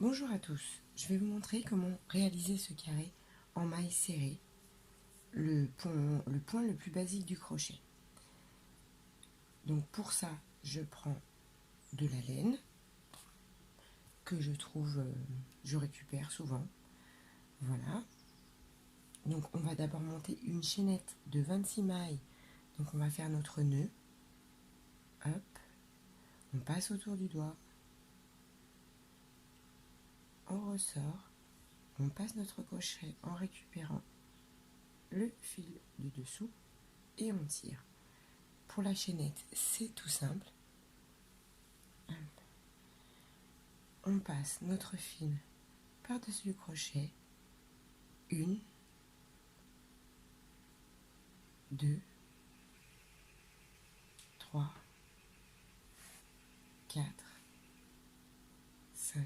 Bonjour à tous, je vais vous montrer comment réaliser ce carré en maille serrée, le point le plus basique du crochet. Donc pour ça, je prends de la laine que je récupère souvent. Voilà. Donc on va d'abord monter une chaînette de 26 mailles. Donc on va faire notre nœud. Hop. On passe autour du doigt. On ressort. On passe notre crochet en récupérant le fil du dessous et on tire. Pour la chaînette, c'est tout simple. On passe notre fil par-dessus le crochet. 1, 2, 3, 4, 5,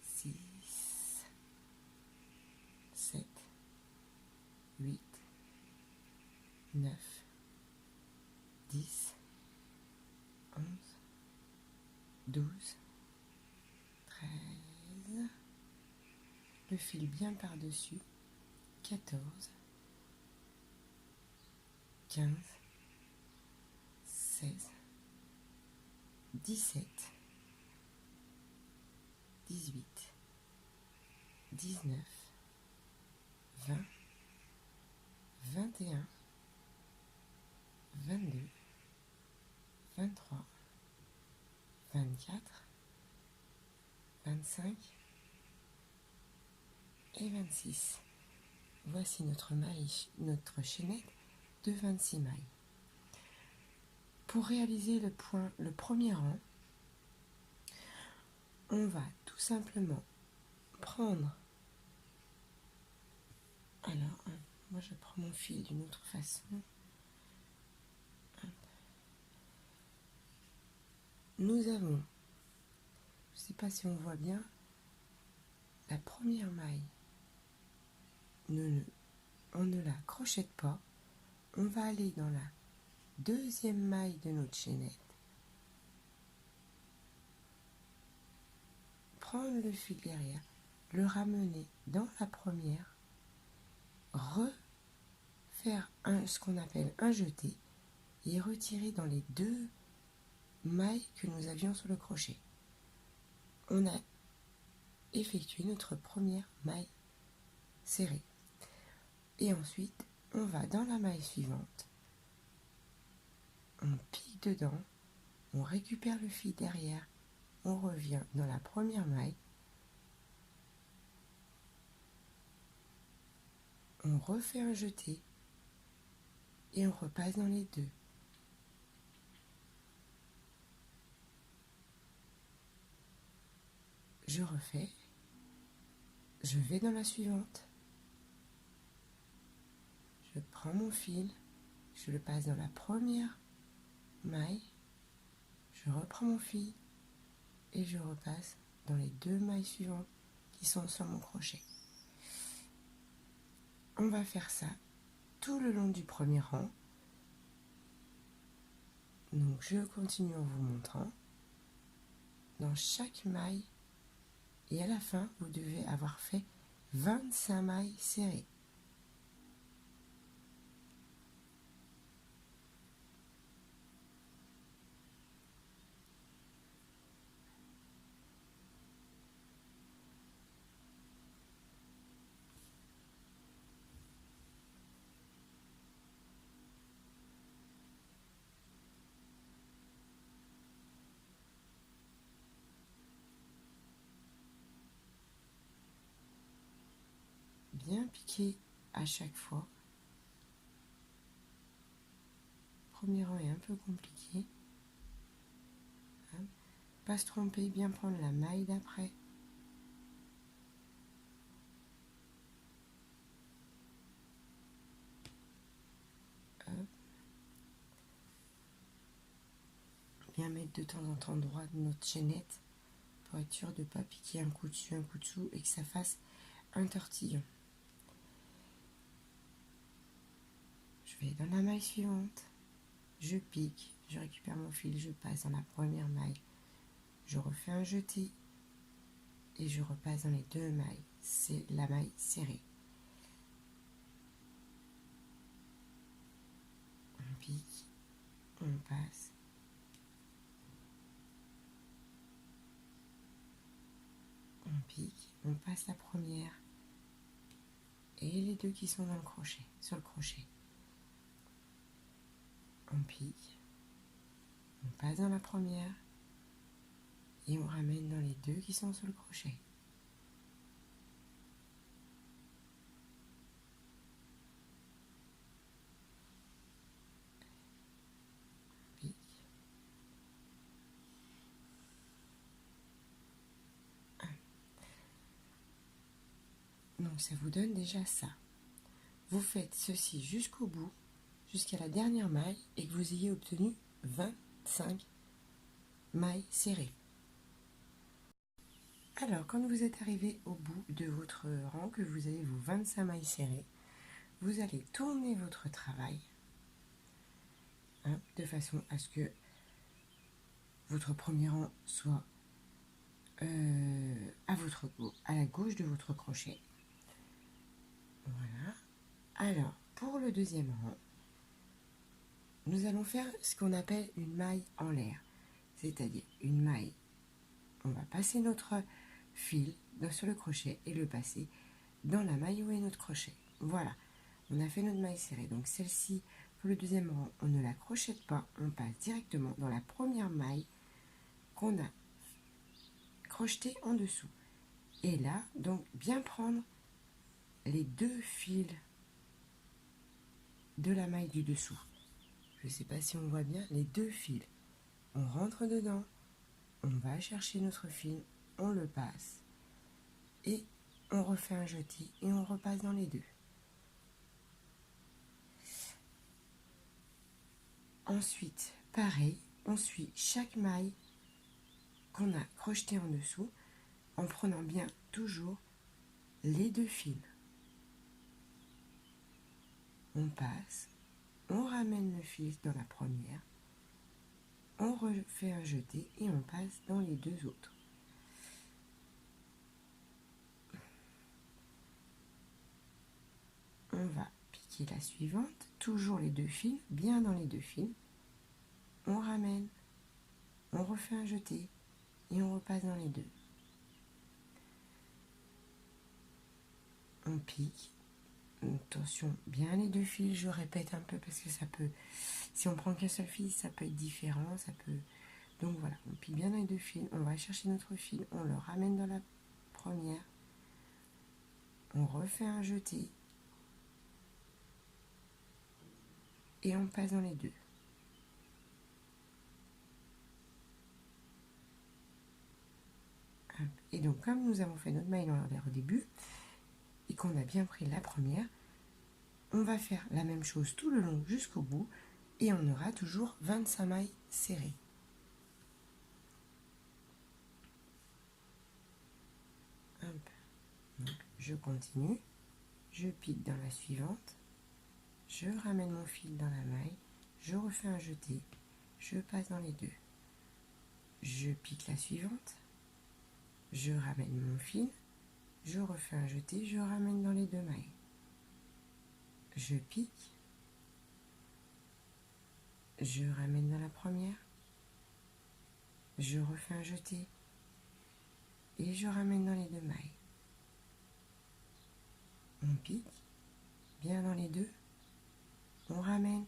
6, 7, 8, 9, 10, 11, 12, 13, le fil bien par-dessus, 14, 15, 16, 17, 18, 19, 20, 21, 22, 23, 24, 25 et 26. Voici notre chaînette de 26 mailles. Pour réaliser le premier rang, on va tout simplement prendre, moi je prends mon fil d'une autre façon. Nous avons, je ne sais pas si on voit bien, la première maille, on ne la crochette pas, on va aller dans la deuxième maille de notre chaînette, prendre le fil derrière, le ramener dans la première, refaire ce qu'on appelle un jeté et retirer dans les deux mailles que nous avions sur le crochet. On a effectué notre première maille serrée. Et ensuite, on va dans la maille suivante, on pique dedans, on récupère le fil derrière, on revient dans la première maille, on refait un jeté et on repasse dans les deux. Je refais, je vais dans la suivante, je prends mon fil, je le passe dans la première maille, je reprends mon fil et je repasse dans les deux mailles suivantes qui sont sur mon crochet. On va faire ça tout le long du premier rang. Donc je continue en vous montrant. Dans chaque maille, et à la fin, vous devez avoir fait 25 mailles serrées. Bien piquer à chaque fois. Le premier rang est un peu compliqué. Pas se tromper, bien prendre la maille d'après. Bien mettre de temps en temps droit notre chaînette pour être sûr de ne pas piquer un coup dessus, un coup dessous et que ça fasse un tortillon. Je vais dans la maille suivante, je pique, je récupère mon fil, je passe dans la première maille, je refais un jeté, et je repasse dans les 2 mailles, c'est la maille serrée. On pique, on passe, on pique, on passe la première et les 2 qui sont dans le crochet, sur le crochet. On pique, on passe dans la première et on ramène dans les 2 qui sont sur le crochet. Pique. Donc ça vous donne déjà ça. Vous faites ceci jusqu'au bout, jusqu'à la dernière maille, et que vous ayez obtenu 25 mailles serrées. Alors, quand vous êtes arrivé au bout de votre rang, que vous avez vos 25 mailles serrées, vous allez tourner votre travail de façon à ce que votre premier rang soit à la gauche de votre crochet. Voilà. Alors, pour le deuxième rang, nous allons faire ce qu'on appelle une maille en l'air. C'est-à-dire une maille, on va passer notre fil sur le crochet et le passer dans la maille où est notre crochet. Voilà, on a fait notre maille serrée. Donc celle-ci, pour le deuxième rang, on ne la crochette pas, on passe directement dans la première maille qu'on a crochetée en dessous. Et là, donc bien prendre les 2 fils de la maille du dessous. Je ne sais pas si on voit bien les 2 fils. On rentre dedans, on va chercher notre fil, on le passe et on refait un jeté et on repasse dans les 2. Ensuite, pareil, on suit chaque maille qu'on a crochetée en dessous en prenant bien toujours les 2 fils. On passe, on ramène le fil dans la première, on refait un jeté et on passe dans les 2 autres. On va piquer la suivante, toujours les 2 fils, bien dans les 2 fils. On ramène, on refait un jeté et on repasse dans les 2. On pique. Attention, bien les 2 fils, je répète un peu parce que ça peut, si on prend qu'un seul fil, ça peut être différent, ça peut. Donc voilà, on pique bien les 2 fils, on va chercher notre fil, on le ramène dans la première, on refait un jeté et on passe dans les 2. Et donc comme nous avons fait notre maille dans l'envers au début et qu'on a bien pris la première, on va faire la même chose tout le long jusqu'au bout et on aura toujours 25 mailles serrées. Donc, je continue, je pique dans la suivante, je ramène mon fil dans la maille, je refais un jeté, je passe dans les 2. Je pique la suivante, je ramène mon fil, je refais un jeté, je ramène dans les 2 mailles. Je pique, je ramène dans la première, je refais un jeté et je ramène dans les 2 mailles. On pique, bien dans les 2, on ramène,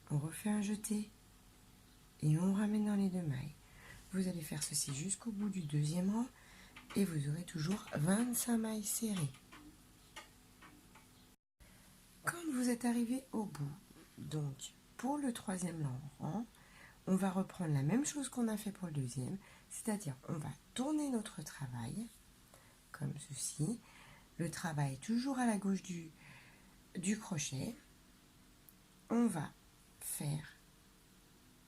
on refait un jeté et on ramène dans les 2 mailles. Vous allez faire ceci jusqu'au bout du deuxième rang et vous aurez toujours 25 mailles serrées. Quand vous êtes arrivé au bout, donc pour le troisième rang, on va reprendre la même chose qu'on a fait pour le deuxième, c'est-à-dire on va tourner notre travail comme ceci, le travail toujours à la gauche du crochet. On va faire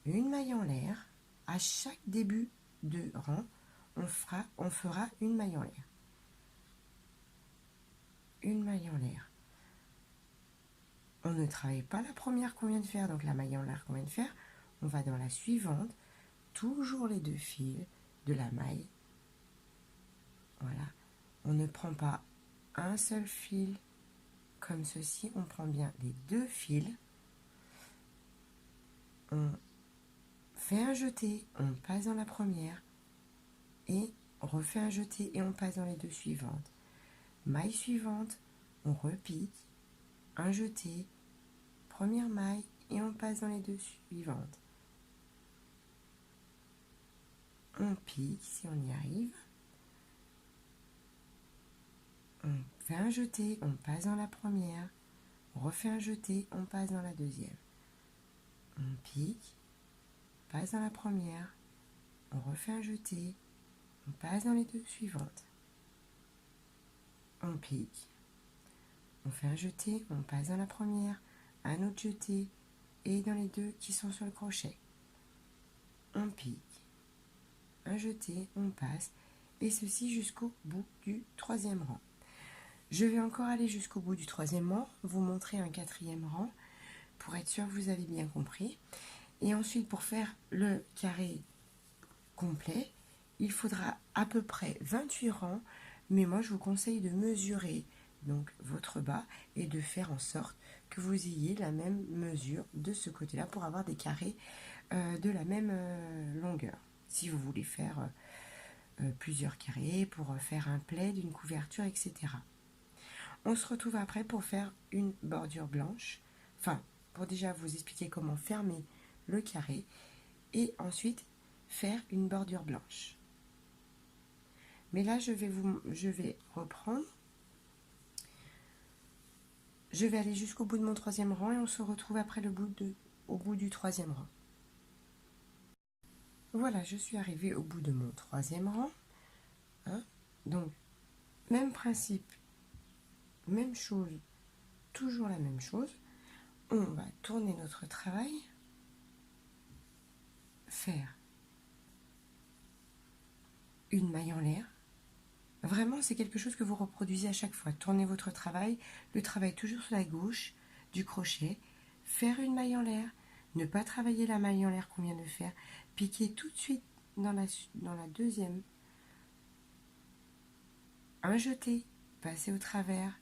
une maille en l'air. À chaque début de rang, on fera une maille en l'air. Une maille en l'air. On ne travaille pas la première qu'on vient de faire, donc la maille en l'air qu'on vient de faire. On va dans la suivante, toujours les 2 fils de la maille Voilà. On ne prend pas un seul fil comme ceci, on prend bien les 2 fils. On fait un jeté, on passe dans la première et on refait un jeté et on passe dans les 2 suivantes. Maille suivante, on repique, un jeté, première maille et on passe dans les 2 suivantes. On pique si on y arrive. On fait un jeté, on passe dans la première, on refait un jeté, on passe dans la deuxième. On pique, passe dans la première, on refait un jeté, on passe dans les 2 suivantes. On pique, on fait un jeté, on passe dans la première, un autre jeté et dans les 2 qui sont sur le crochet. On pique, un jeté, on passe et ceci jusqu'au bout du 3e rang. Je vais encore aller jusqu'au bout du 3e rang, vous montrer un 4e rang pour être sûr que vous avez bien compris. Et ensuite, pour faire le carré complet, il faudra à peu près 28 rangs, mais moi je vous conseille de mesurer donc votre bas et de faire en sorte que vous ayez la même mesure de ce côté-là pour avoir des carrés de la même longueur. Si vous voulez faire plusieurs carrés pour faire un plaid, une couverture, etc. On se retrouve après pour faire une bordure blanche, enfin pour déjà vous expliquer comment fermer le carré et ensuite faire une bordure blanche. Mais là je vais reprendre, je vais aller jusqu'au bout de mon 3e rang et on se retrouve après au bout du 3e rang. Voilà, je suis arrivée au bout de mon 3e rang. Donc même principe, même chose, toujours la même chose. On va tourner notre travail, faire une maille en l'air. Vraiment, c'est quelque chose que vous reproduisez à chaque fois. Tournez votre travail, le travail toujours sur la gauche du crochet, faire une maille en l'air, ne pas travailler la maille en l'air qu'on vient de faire, piquer tout de suite dans la deuxième, un jeté, passer au travers,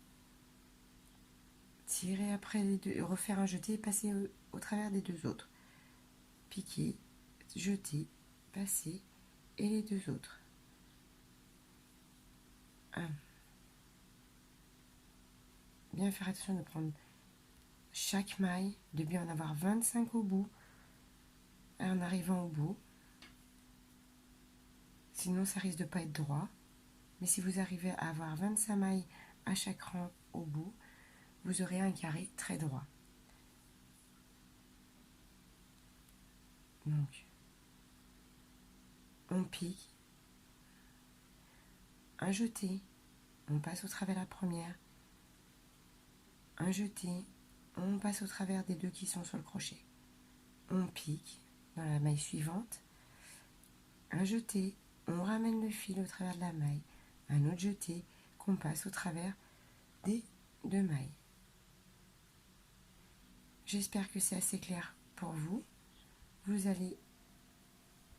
tirer après les 2, refaire un jeté et passer au travers des 2 autres. Piquer, jeter, passer et les 2 autres. 1. Bien faire attention de prendre chaque maille, de bien en avoir 25 au bout, en arrivant au bout. Sinon, ça risque de ne pas être droit. Mais si vous arrivez à avoir 25 mailles à chaque rang au bout, vous aurez un carré très droit. Donc, on pique, un jeté, on passe au travers de la première, un jeté, on passe au travers des 2 qui sont sur le crochet. On pique dans la maille suivante, un jeté, on ramène le fil au travers de la maille, un autre jeté qu'on passe au travers des 2 mailles. J'espère que c'est assez clair pour vous. Vous allez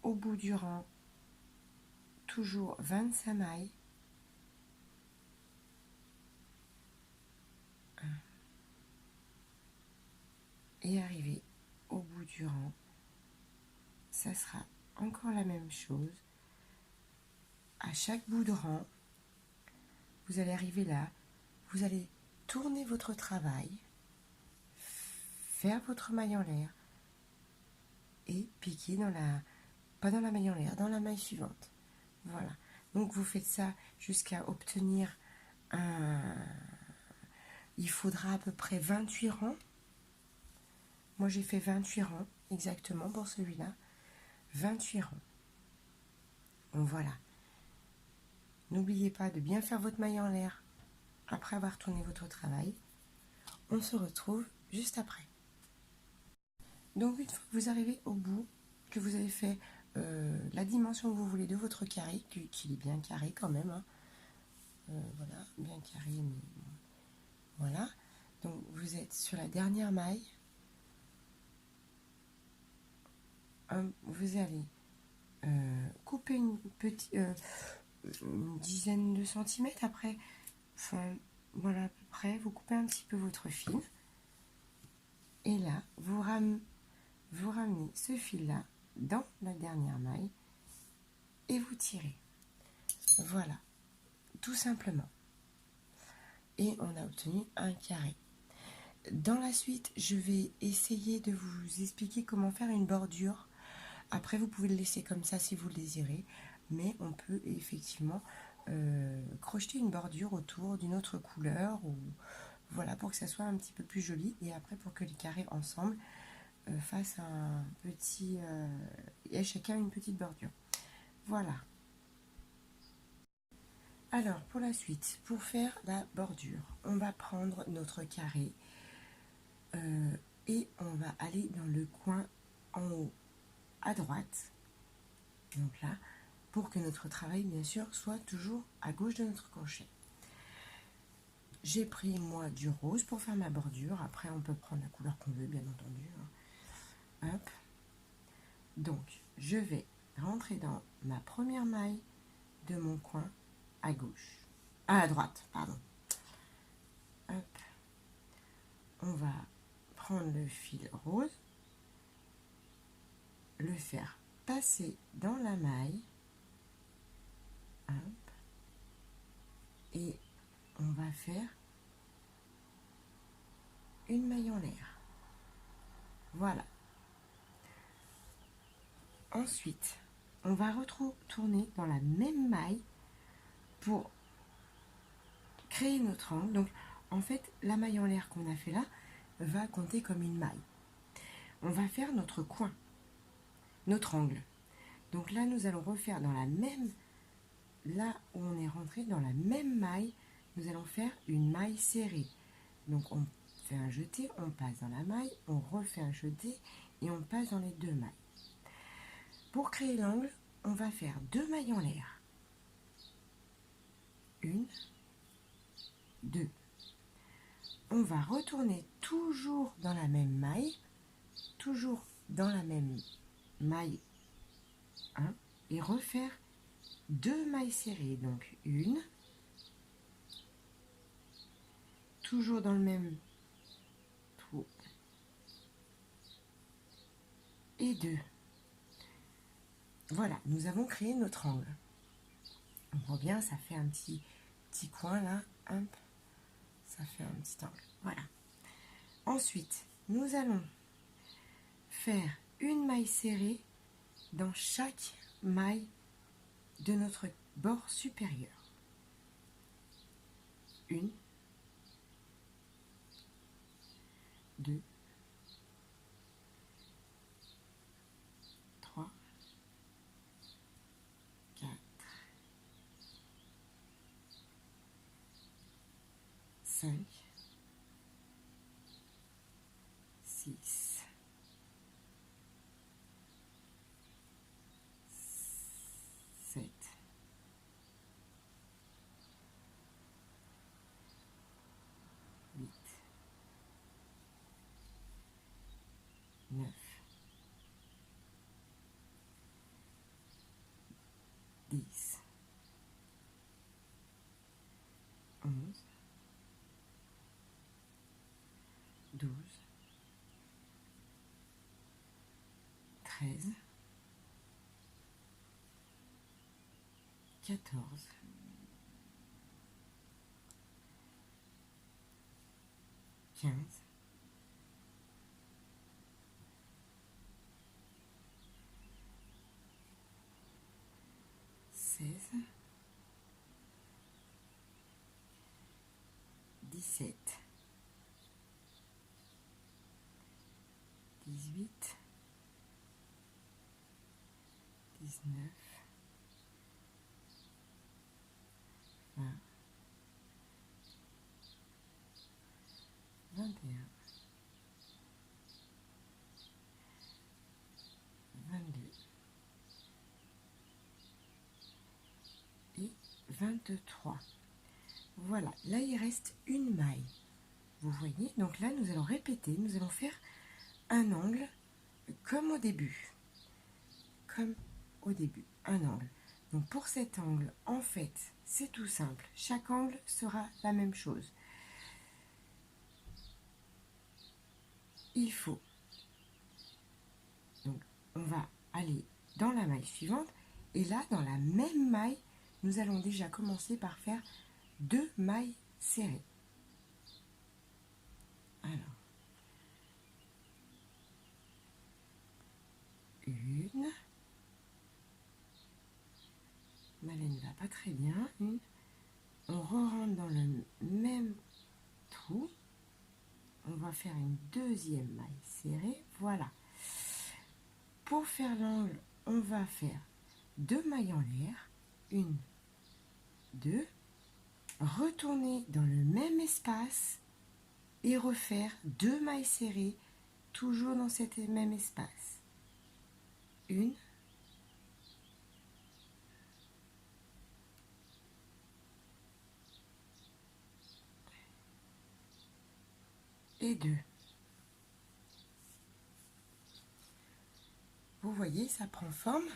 au bout du rang, toujours 25 mailles. Et arriver au bout du rang, ça sera encore la même chose. À chaque bout de rang, vous allez arriver là, vous allez tourner votre travail, faire votre maille en l'air et piquer pas dans la maille en l'air, dans la maille suivante. Voilà. Donc vous faites ça jusqu'à obtenir il faudra à peu près 28 rangs. Moi j'ai fait 28 rangs exactement pour celui-là. 28 rangs. Donc voilà. N'oubliez pas de bien faire votre maille en l'air après avoir tourné votre travail. On se retrouve juste après. Donc une fois que vous arrivez au bout, que vous avez fait la dimension que vous voulez de votre carré, qu'il est bien carré quand même, hein. Voilà, bien carré, mais bon, voilà. Donc vous êtes sur la dernière maille. Vous allez couper une dizaine de centimètres après. Enfin, voilà à peu près. Vous coupez un petit peu votre fil. Et là, vous ramenez ce fil-là dans la dernière maille et vous tirez. Voilà, tout simplement. Et on a obtenu un carré. Dans la suite, je vais essayer de vous expliquer comment faire une bordure. Après, vous pouvez le laisser comme ça si vous le désirez, mais on peut effectivement crocheter une bordure autour d'une autre couleur, ou voilà, pour que ça soit un petit peu plus joli, et après pour que les carrés ensemble fassent un petit... et chacun une petite bordure. Voilà. Alors, pour la suite, pour faire la bordure, on va prendre notre carré et on va aller dans le coin en haut à droite. Donc là, pour que notre travail, bien sûr, soit toujours à gauche de notre crochet. J'ai pris, moi, du rose pour faire ma bordure. Après, on peut prendre la couleur qu'on veut, bien entendu. Hop. Donc, je vais rentrer dans ma première maille de mon coin à gauche. À droite, pardon. Hop. On va prendre le fil rose, le faire passer dans la maille. Hop. Et on va faire une maille en l'air. Voilà. Ensuite, on va retourner dans la même maille pour créer notre angle. Donc, en fait, la maille en l'air qu'on a fait là va compter comme une maille. On va faire notre coin, notre angle. Donc là, nous allons refaire dans la même, là où on est rentré dans la même maille, nous allons faire une maille serrée. Donc, on fait un jeté, on passe dans la maille, on refait un jeté et on passe dans les deux mailles. Pour créer l'angle, on va faire deux mailles en l'air. Une, deux. On va retourner toujours dans la même maille, toujours dans la même maille 1, et refaire deux mailles serrées. Donc une, toujours dans le même trou, et deux. Voilà, nous avons créé notre angle. On voit bien, ça fait un petit coin là, hop, ça fait un petit angle. Voilà. Ensuite, nous allons faire une maille serrée dans chaque maille de notre bord supérieur. Une, deux, trois, quatre, cinq, six, sept, 8, 9, 10, 11, 12, 13, 14, 15, 16, 17, 18, 19, 20, 21, 22 et 23. Voilà, là il reste une maille. Vous voyez, donc là nous allons répéter, nous allons faire un angle comme au début. Comme au début, un angle. Donc pour cet angle, en fait, c'est tout simple. Chaque angle sera la même chose. Il faut, donc on va aller dans la maille suivante, et là, dans la même maille, nous allons déjà commencer par faire 2 mailles serrées. Alors, une, ma laine va pas très bien, une, on re-rentre dans le même trou, on va faire une deuxième maille serrée, voilà. Pour faire l'angle, on va faire 2 mailles en l'air, une, deux, retourner dans le même espace et refaire 2 mailles serrées, toujours dans cet même espace. Une, et 2. Vous voyez, ça prend forme,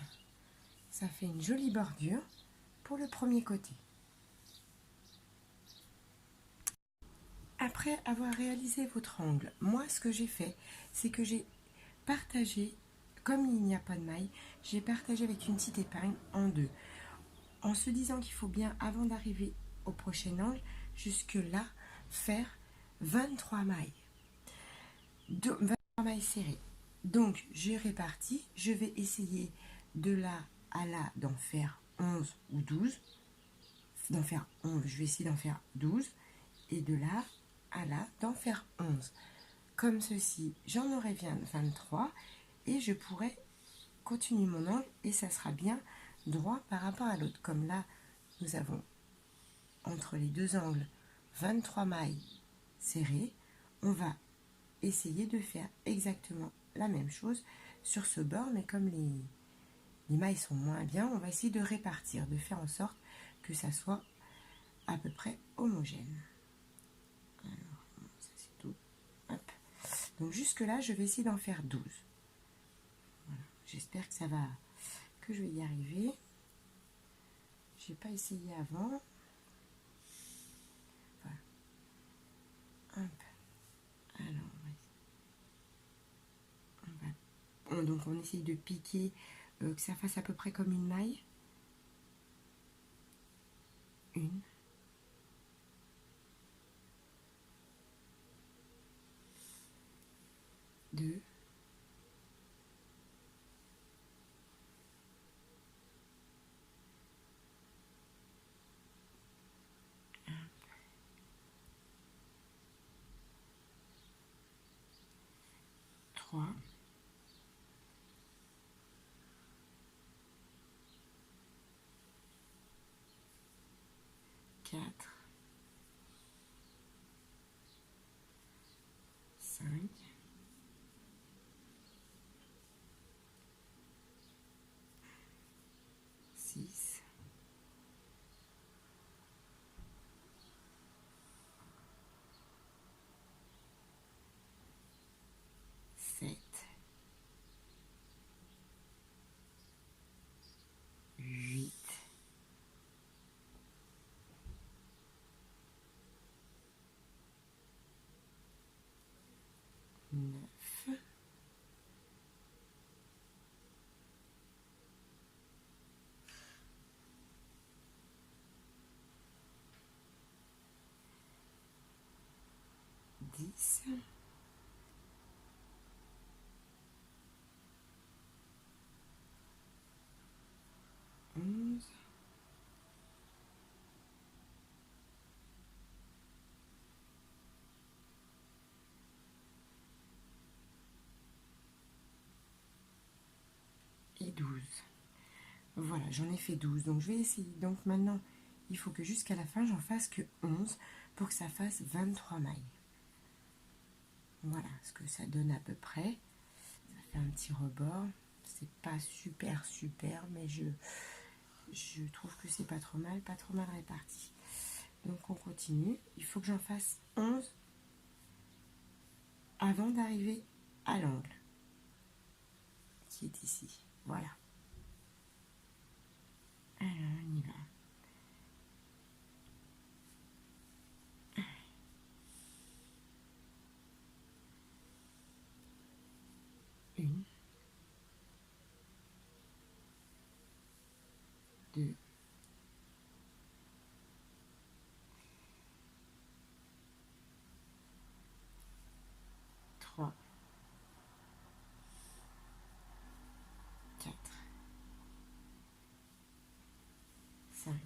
ça fait une jolie bordure pour le premier côté. Après avoir réalisé votre angle, moi ce que j'ai fait, c'est que j'ai partagé, comme il n'y a pas de maille, j'ai partagé avec une petite épingle en deux, en se disant qu'il faut bien, avant d'arriver au prochain angle, jusque là, faire 23 mailles. 23 mailles serrées. Donc, j'ai réparti, je vais essayer de là à là d'en faire 11 ou 12. D'en faire 11, je vais essayer d'en faire 12. Et de là à là, d'en faire 11. Comme ceci, j'en aurai bien 23 et je pourrai continuer mon angle et ça sera bien droit par rapport à l'autre. Comme là, nous avons entre les deux angles 23 mailles serrées, on va essayer de faire exactement la même chose sur ce bord, mais comme les mailles sont moins bien, on va essayer de répartir, de faire en sorte que ça soit à peu près homogène. Alors, ça c'est tout. Hop. Donc jusque là, je vais essayer d'en faire 12. Voilà. J'espère que que je vais y arriver. J'ai pas essayé avant. Voilà. Hop. Alors, donc on essaye de piquer, que ça fasse à peu près comme une maille. Une. Deux. Trois. 4, 5, 6, 7, 8, 9, 10, 11, et 12. Voilà, j'en ai fait 12. Donc je vais essayer. Donc maintenant, il faut que jusqu'à la fin, j'en fasse que 11 pour que ça fasse 23 mailles. Voilà ce que ça donne à peu près. Ça fait un petit rebord. C'est pas super, mais je trouve que c'est pas trop mal réparti. Donc on continue. Il faut que j'en fasse 11 avant d'arriver à l'angle qui est ici. Voilà. Alors, on y va. Une, deux, trois, quatre, cinq,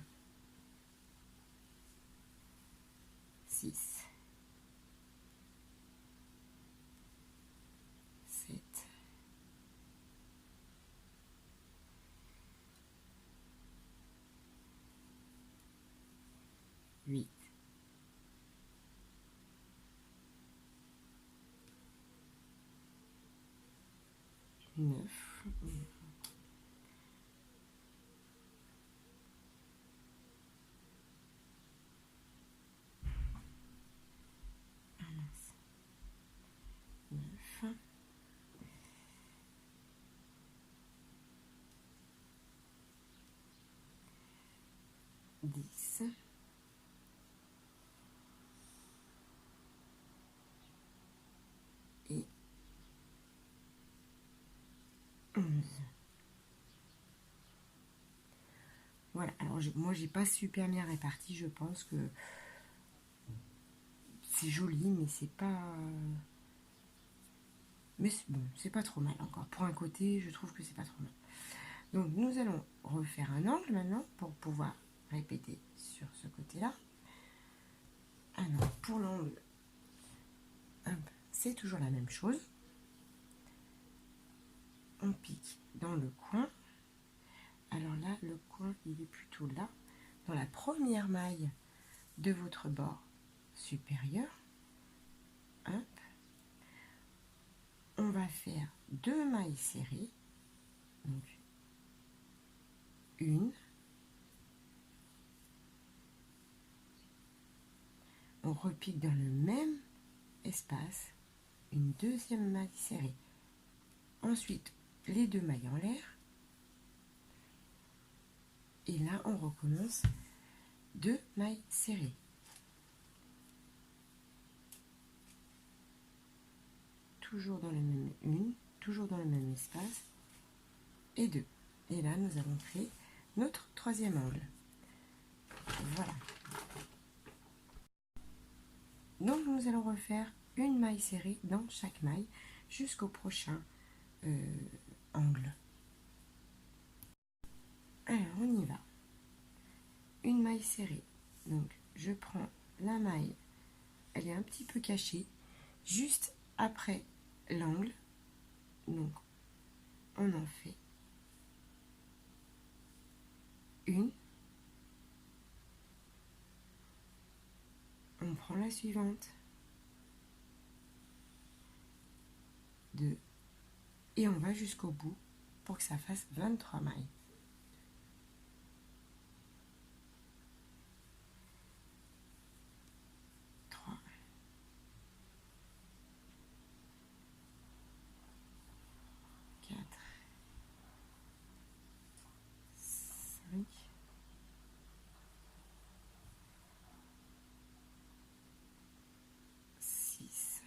six, sept, 8, 9, 10, et 11. Voilà, alors moi j'ai pas super bien réparti, je pense que c'est joli, mais c'est pas... Mais bon, c'est pas trop mal encore. Pour un côté, je trouve que c'est pas trop mal. Donc nous allons refaire un angle maintenant pour pouvoir répéter sur ce côté-là. Alors pour l'angle, c'est toujours la même chose. On pique dans le coin. Alors là, le coin, il est plutôt là, dans la première maille de votre bord supérieur. Hop. On va faire 2 mailles serrées. Donc, une. On repique dans le même espace une deuxième maille serrée. Ensuite, les 2 mailles en l'air. Et là, on recommence 2 mailles serrées. Toujours dans le même toujours dans le même espace. Et 2. Et là, nous allons créer notre troisième angle. Voilà. Donc, nous allons refaire une maille serrée dans chaque maille jusqu'au prochain angle. Alors, on y va. Une maille serrée. Donc, je prends la maille, elle est un petit peu cachée, juste après l'angle. Donc, on en fait une. On prend la suivante. 2. Et on va jusqu'au bout pour que ça fasse 23 mailles. 3, 4, 5, 6,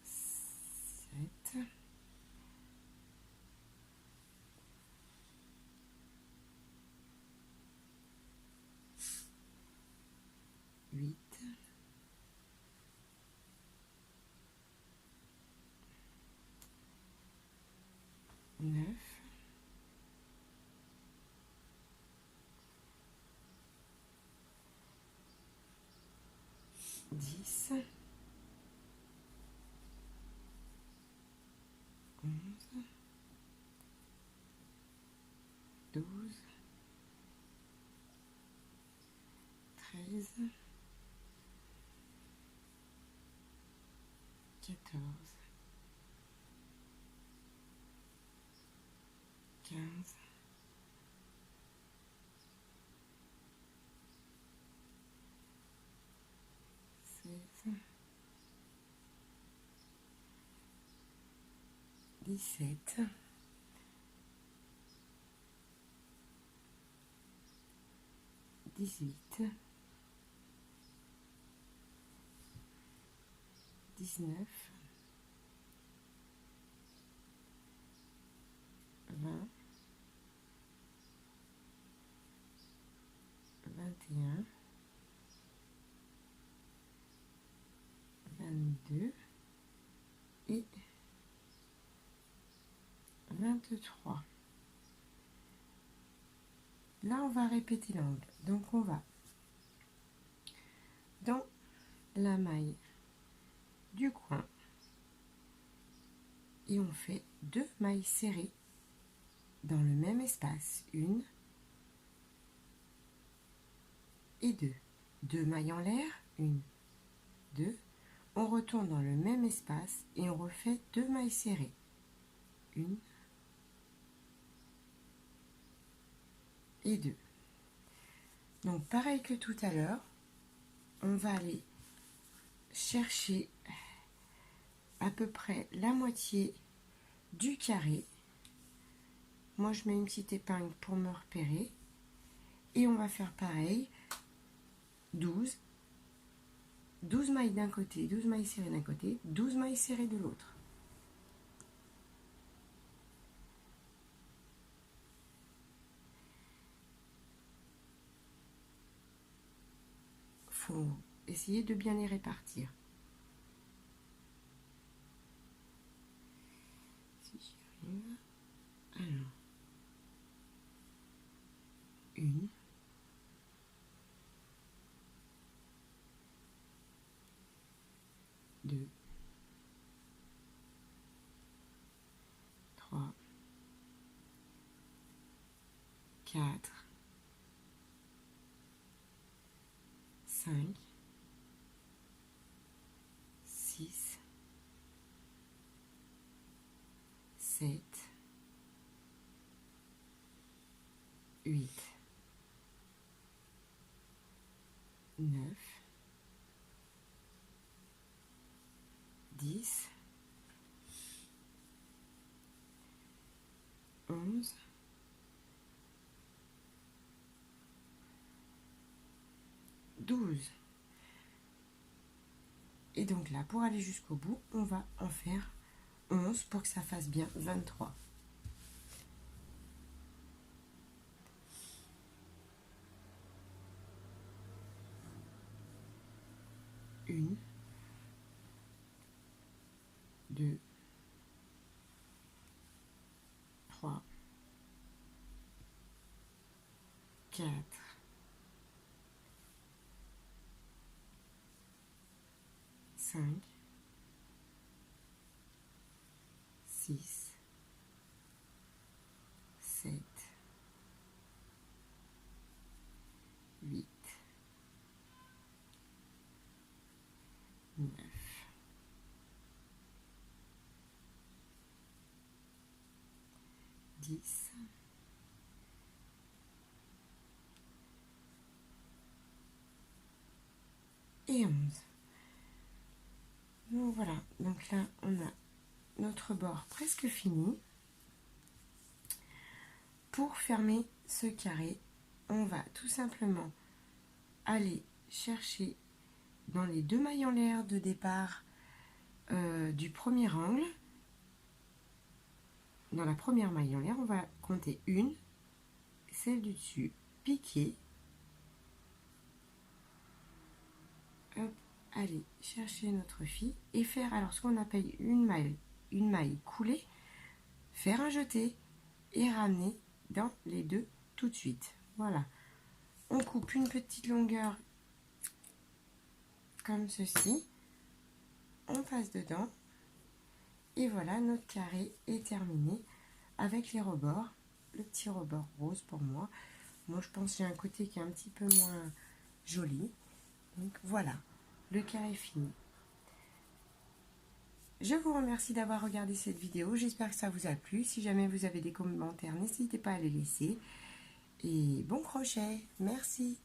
7, 8, 9, 10, 11, 12, 13, 14, 15, 16, 17, 18, 19, 20, 21, 22 et 23. Là, on va répéter l'angle. Donc, on va dans la maille du coin et on fait 2 mailles serrées dans le même espace. 1 et 2. 2 mailles en l'air. 1, 2. On retourne dans le même espace et on refait 2 mailles serrées. 1 et 2. Donc pareil que tout à l'heure, on va aller chercher à peu près la moitié du carré. Moi je mets une petite épingle pour me repérer et on va faire pareil. 12 mailles d'un côté, 12 mailles serrées d'un côté, 12 mailles serrées de l'autre. Faut essayer de bien les répartir. Si j'y arrive. Alors, 1, 2, 3, 4, 5, 6, 7, 8, 9, 10, 11, 12. Et donc là, pour aller jusqu'au bout, on va en faire 11 pour que ça fasse bien 23. Une, 2, 3, 4, 5, 6, 7, 8, 9, 10, et 11. Donc voilà, donc là on a notre bord presque fini. Pour fermer ce carré, on va tout simplement aller chercher dans les 2 mailles en l'air de départ du premier angle. Dans la première maille en l'air, on va compter 1, celle du dessus, piquer. Hop, aller chercher notre fil et faire alors ce qu'on appelle une maille coulée, faire un jeté et ramener dans les 2 tout de suite. Voilà, on coupe une petite longueur comme ceci, on passe dedans et voilà, notre carré est terminé avec les rebords, le petit rebord rose pour moi. Moi je pense que j'ai un côté qui est un petit peu moins joli. Donc voilà, le carré est fini. Je vous remercie d'avoir regardé cette vidéo, j'espère que ça vous a plu. Si jamais vous avez des commentaires, n'hésitez pas à les laisser. Et bon crochet, merci.